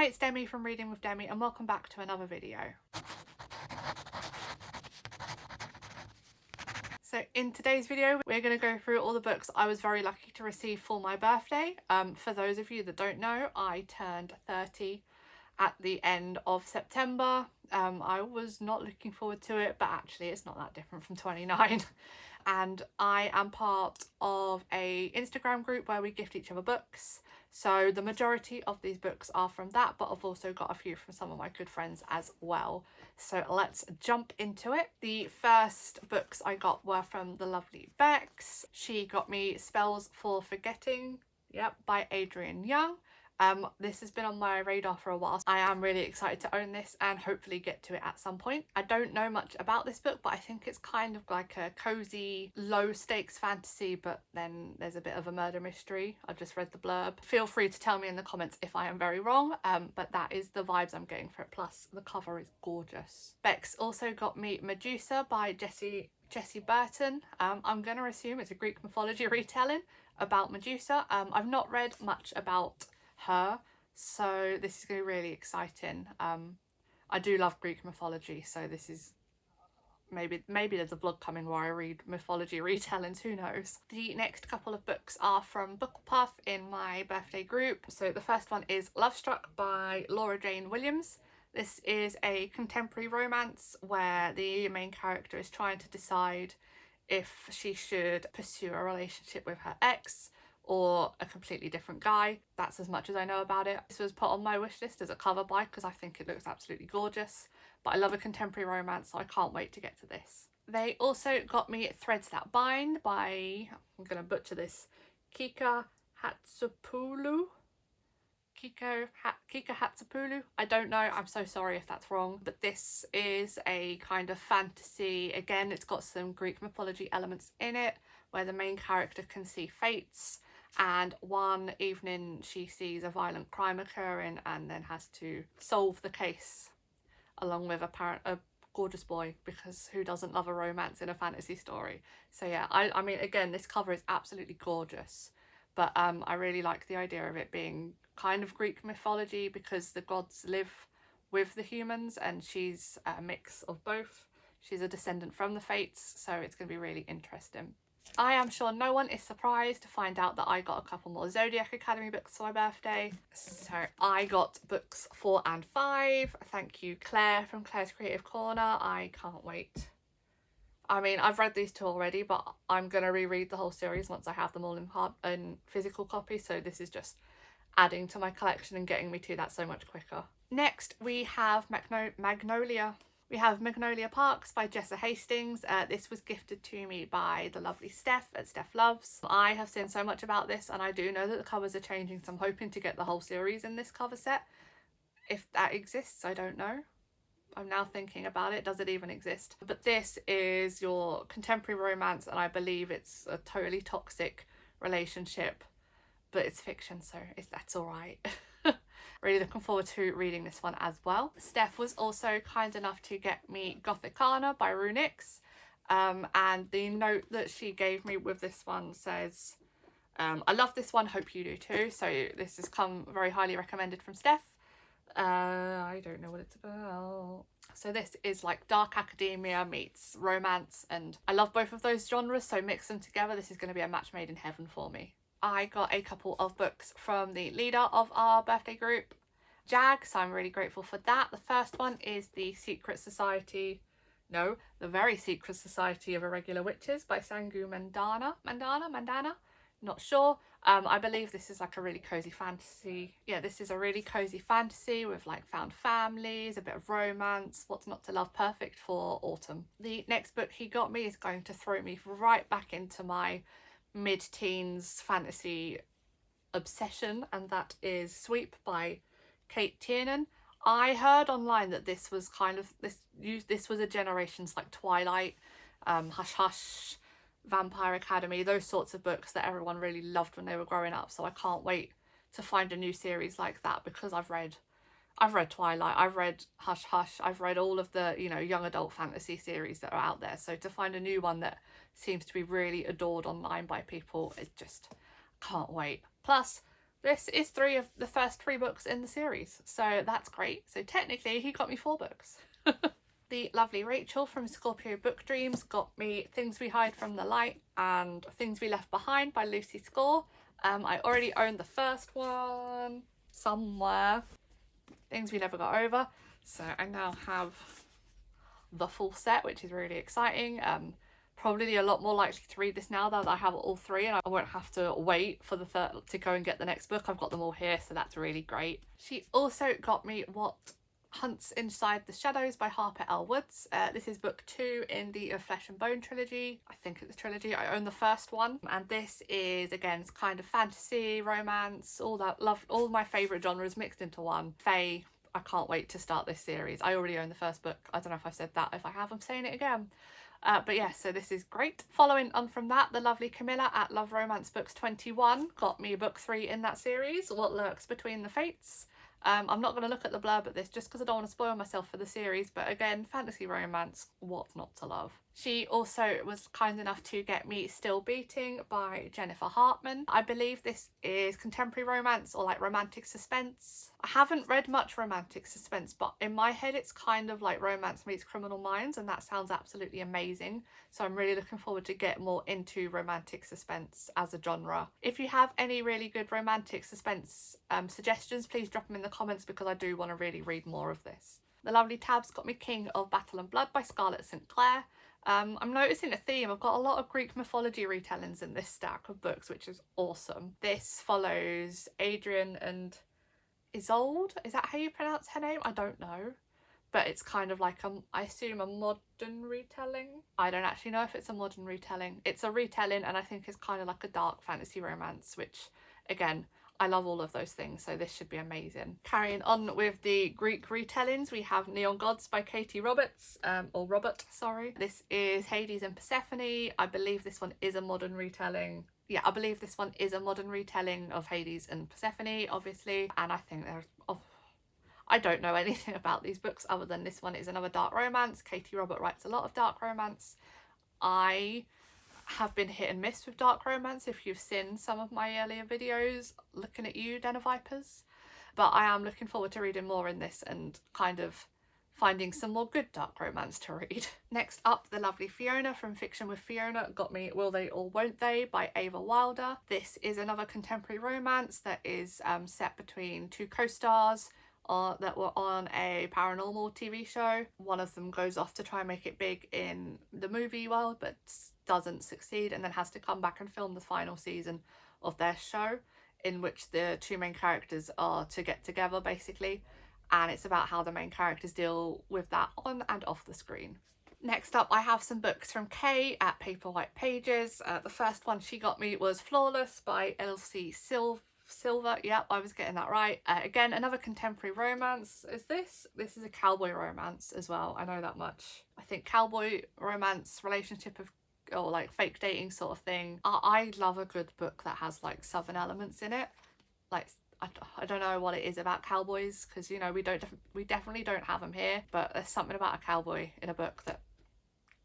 Hi, it's Demi from Reading with Demi and welcome back to another video. So in today's video, we're going to go through all the books I was very lucky to receive for my birthday. For those of you that don't know, I turned 30 at the end of September. I was not looking forward to it, but actually it's not that different from 29. And I am part of a Instagram group where we gift each other books. So the majority of these books are from that, but I've also got a few from some of my good friends as well. So let's jump into it. The first books I got were from the lovely Bex. She got me Spells for Forgetting, yep, by Adrienne Young. This has been on my radar for a while. I am really excited to own this and hopefully get to it at some point. I don't know much about this book, but I think it's kind of like a cozy, low stakes fantasy, but then there's a bit of a murder mystery. I've just read the blurb. Feel free to tell me in the comments if I am very wrong, but that is the vibes I'm getting for it. Plus the cover is gorgeous. Bex also got me Medusa by Jessie Burton. I'm going to assume it's a Greek mythology retelling about Medusa. I've not read much about her, so this is going to be really exciting. I do love Greek mythology, so this is maybe there's a vlog coming where I read mythology retellings, who knows. The next couple of books are from Bookpuff in my birthday group. So the first one is Love Struck by Laura Jane Williams. This is a contemporary romance where the main character is trying to decide if she should pursue a relationship with her ex or a completely different guy. That's as much as I know about it. This was put on my wish list as a cover buy because I think it looks absolutely gorgeous, but I love a contemporary romance, so I can't wait to get to this. They also got me Threads That Bind by, I'm going to butcher this, Kika Hatzopoulou. Kika Hatzopoulou. I don't know, I'm so sorry if that's wrong, but this is a kind of fantasy. Again, it's got some Greek mythology elements in it where the main character can see fates, and one evening she sees a violent crime occurring and then has to solve the case along with a gorgeous boy, because who doesn't love a romance in a fantasy story? So yeah, I mean, again, this cover is absolutely gorgeous, but I really like the idea of it being kind of Greek mythology because the gods live with the humans and she's a mix of both. She's a descendant from the fates, so it's going to be really interesting. I am sure no one is surprised to find out that I got a couple more Zodiac Academy books for my birthday. So I got books 4 and 5. Thank you, Claire from Claire's Creative Corner. I can't wait. I mean, I've read these two already, but I'm going to reread the whole series once I have them all in physical copy. So this is just adding to my collection and getting me to that so much quicker. Next, we have Magnolia. We have Magnolia Parks by Jessa Hastings. This was gifted to me by the lovely Steph at Steph Loves. I have seen so much about this and I do know that the covers are changing, so I'm hoping to get the whole series in this cover set. If that exists, I don't know. I'm now thinking about it. Does it even exist? But this is your contemporary romance and I believe it's a totally toxic relationship, but it's fiction, so that's all right. Really looking forward to reading this one as well. Steph was also kind enough to get me Gothicana by Runix, and the note that she gave me with this one says, I love this one, hope you do too. So this has come very highly recommended from Steph. I don't know what it's about. So this is like dark academia meets romance, and I love both of those genres, so mix them together. This is going to be a match made in heaven for me. I got a couple of books from the leader of our birthday group, Jag, so I'm really grateful for that. The first one is The Very Secret Society of Irregular Witches by Sangu Mandana, not sure. I believe this is like a really cozy fantasy. Yeah, this is a really cozy fantasy with like found families, a bit of romance, what's not to love, perfect for autumn. The next book he got me is going to throw me right back into my mid-teens fantasy obsession, and that is Sweep by Kate Tiernan. I heard online that this was kind of this was a generation's like Twilight, Hush Hush, Vampire Academy, those sorts of books that everyone really loved when they were growing up, so I can't wait to find a new series like that because I've read Twilight, I've read Hush Hush, I've read all of the, you know, young adult fantasy series that are out there, so to find a new one that seems to be really adored online by people, it just can't wait. Plus This is the first three books in the series, so that's great. So technically he got me 4 books. The lovely Rachel from Scorpio Book Dreams got me Things We Hide from the Light and Things We Left Behind by Lucy Score. I already owned the first one somewhere, Things We Never Got Over, so I now have the full set, which is really exciting. Probably a lot more likely to read this now that I have all 3 and I won't have to wait for the third to go and get the next book. I've got them all here, so that's really great. She also got me What Hunts Inside the Shadows by Harper L. Woods. This is book 2 in the Of Flesh and Bone trilogy. I think it's a trilogy. I own the first one, and this is, again, it's kind of fantasy, romance, all that love, all my favourite genres mixed into one. Fae. I can't wait to start this series. I already own the first book. I don't know if I've said that. If I have, I'm saying it again. But yeah, so this is great. Following on from that, the lovely Camilla at Love Romance Books 21 got me book 3 in that series, What Lurks Between the Fates. I'm not going to look at the blurb at this just because I don't want to spoil myself for the series, but again, fantasy romance, what's not to love? She also was kind enough to get me Still Beating by Jennifer Hartman. I believe this is contemporary romance or like romantic suspense. I haven't read much romantic suspense, but in my head it's kind of like romance meets Criminal Minds, and that sounds absolutely amazing. So I'm really looking forward to get more into romantic suspense as a genre. If you have any really good romantic suspense suggestions, please drop them in the comments because I do want to really read more of this. The lovely Tabs got me King of Battle and Blood by Scarlett St. Clair. I'm noticing a theme. I've got a lot of Greek mythology retellings in this stack of books, which is awesome. This follows Adrian and Isolde. Is that how you pronounce her name? I don't know. But it's kind of like, I assume, a modern retelling. I don't actually know if it's a modern retelling. It's a retelling, and I think it's kind of like a dark fantasy romance, which, again, I love all of those things, so this should be amazing. Carrying on with the Greek retellings, we have Neon Gods by Katie Roberts, Robert, sorry. This is Hades and Persephone. I believe this one is a modern retelling. Yeah, I believe this one is a modern retelling of Hades and Persephone, obviously, and I think there's... I don't know anything about these books other than this one is another dark romance. Katie Robert writes a lot of dark romance. I have been hit and miss with dark romance if you've seen some of my earlier videos. Looking at you, Den of Vipers. But I am looking forward to reading more in this and kind of finding some more good dark romance to read. Next up, the lovely Fiona from Fiction with Fiona got me Will They or Won't They by Ava Wilder. This is another contemporary romance that is set between 2 co-stars that were on a paranormal TV show. One of them goes off to try and make it big in the movie world but doesn't succeed, and then has to come back and film the final season of their show, in which the 2 main characters are to get together basically, and it's about how the main characters deal with that on and off the screen. Next up, I have some books from Kay at Paper White Pages. The first one she got me was Flawless by Elsie Silver. Yep, I was getting that right. Again, another contemporary romance. This is a cowboy romance as well, I know that much. I think cowboy romance, relationship of, or like fake dating sort of thing. I love a good book that has like southern elements in it. Like, I don't know what it is about cowboys, because, you know, we definitely don't have them here, but there's something about a cowboy in a book that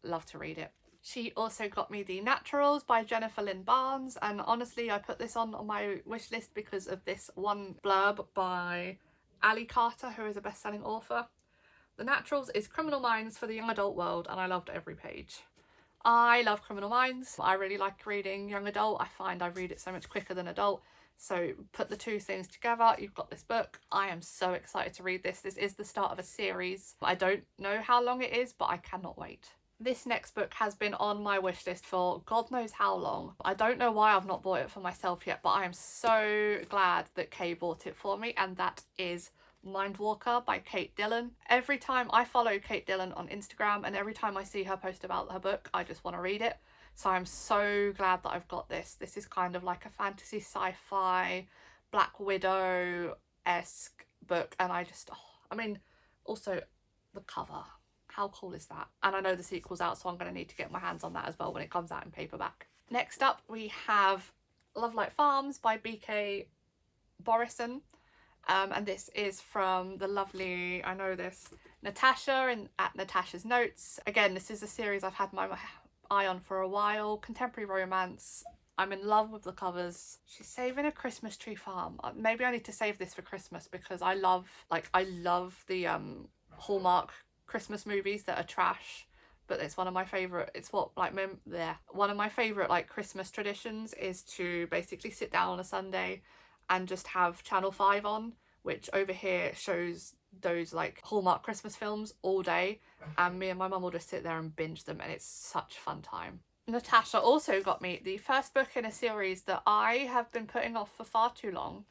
love to read it. She also got me The Naturals by Jennifer Lynn Barnes, and honestly I put this on my wish list because of this one blurb by Ali Carter, who is a best-selling author. The Naturals is Criminal Minds for the young adult world, and I loved every page. I love Criminal Minds. I really like reading young adult. I find I read it so much quicker than adult. So put the 2 things together, you've got this book. I am so excited to read this. This is the start of a series. I don't know how long it is, but I cannot wait. This next book has been on my wish list for God knows how long. I don't know why I've not bought it for myself yet, but I am so glad that Kay bought it for me, and that is Mindwalker by Kate Dillon. Every time I follow Kate Dillon on Instagram, and every time I see her post about her book, I just want to read it. So I'm so glad that I've got this. This is kind of like a fantasy sci-fi Black Widow-esque book, and I just, I mean, also the cover. How cool is that? And I know the sequel's out, so I'm going to need to get my hands on that as well when it comes out in paperback. Next up, we have Love Like Farms by B.K. Borison. And this is from the lovely, I know this, Natasha at Natasha's Notes. Again, this is a series I've had my eye on for a while. Contemporary romance. I'm in love with the covers. She's saving a Christmas tree farm. Maybe I need to save this for Christmas because I love the Hallmark Christmas movies that are trash. But it's one of my favourite, it's what, like, one of my favourite, like, Christmas traditions is to basically sit down on a Sunday and just have Channel 5 on, which over here shows those, like, Hallmark Christmas films all day, and me and my mum will just sit there and binge them, and it's such fun time. Natasha also got me the first book in a series that I have been putting off for far too long,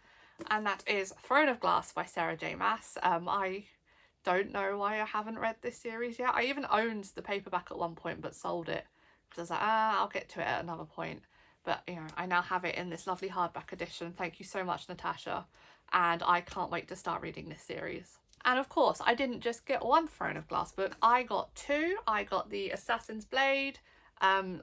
and that is Throne of Glass by Sarah J Maas. I don't know why I haven't read this series yet. I even owned the paperback at one point but sold it because I was like, I'll get to it at another point. But, you know, I now have it in this lovely hardback edition. Thank you so much, Natasha. And I can't wait to start reading this series. And of course, I didn't just get one Throne of Glass book. I got two. I got the Assassin's Blade,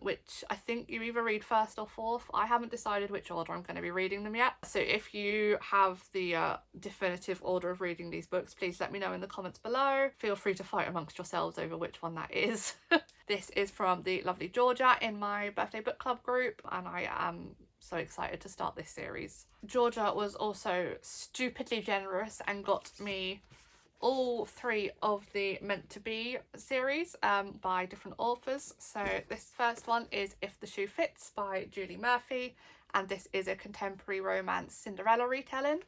which I think you either read first or fourth. I haven't decided which order I'm going to be reading them yet. So if you have the definitive order of reading these books, please let me know in the comments below. Feel free to fight amongst yourselves over which one that is. This is from the lovely Georgia in my birthday book club group, and I am so excited to start this series. Georgia was also stupidly generous and got me all three of the Meant to Be series by different authors. So this first one is If the Shoe Fits by Julie Murphy, and this is a contemporary romance Cinderella retelling.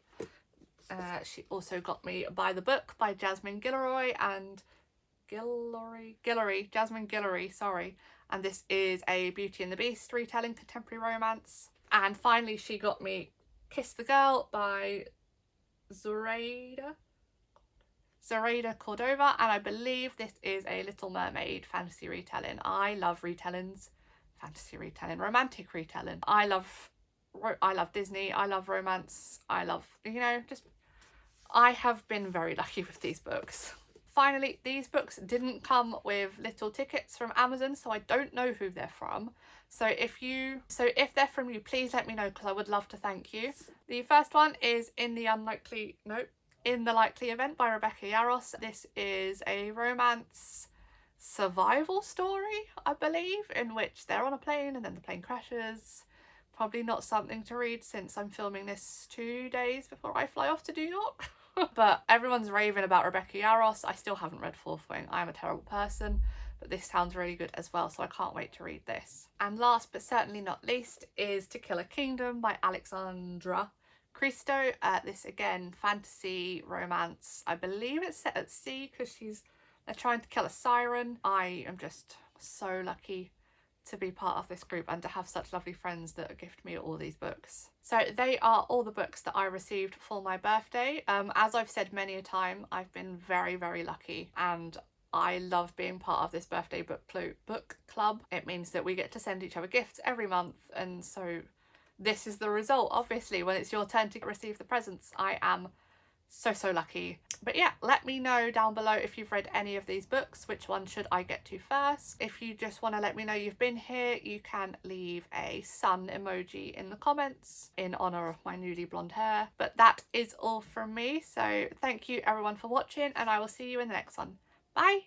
She also got me By the Book by Jasmine Guillory, Jasmine Guillory, sorry. And this is a Beauty and the Beast retelling contemporary romance. And finally she got me Kiss the Girl by Zoraida Cordova, and I believe this is a Little Mermaid fantasy retelling. I love retellings, fantasy retelling, romantic retelling. I love Disney, I love romance, I love, you know, just, I have been very lucky with these books. Finally, these books didn't come with little tickets from Amazon, so I don't know who they're from. So if they're from you, please let me know because I would love to thank you. The first one is In the Likely Event by Rebecca Yarros. This is a romance survival story, I believe, in which they're on a plane and then the plane crashes. Probably not something to read since I'm filming this 2 days before I fly off to New York. But everyone's raving about Rebecca Yarros. I still haven't read Fourth Wing. I'm a terrible person, but this sounds really good as well, so I can't wait to read this. And last but certainly not least is To Kill a Kingdom by Alexandra Christo. This again, fantasy romance. I believe it's set at sea because they're trying to kill a siren. I am just so lucky to be part of this group and to have such lovely friends that gift me all these books. So they are all the books that I received for my birthday. As I've said many a time, I've been very, very lucky, and I love being part of this birthday book club. It means that we get to send each other gifts every month, and so this is the result. Obviously, when it's your turn to receive the presents, I am so lucky. But yeah, let me know down below if you've read any of these books, which one should I get to first. If you just want to let me know you've been here, you can leave a sun emoji in the comments in honor of my newly blonde hair. But that is all from me, so thank you everyone for watching, and I will see you in the next one. Bye.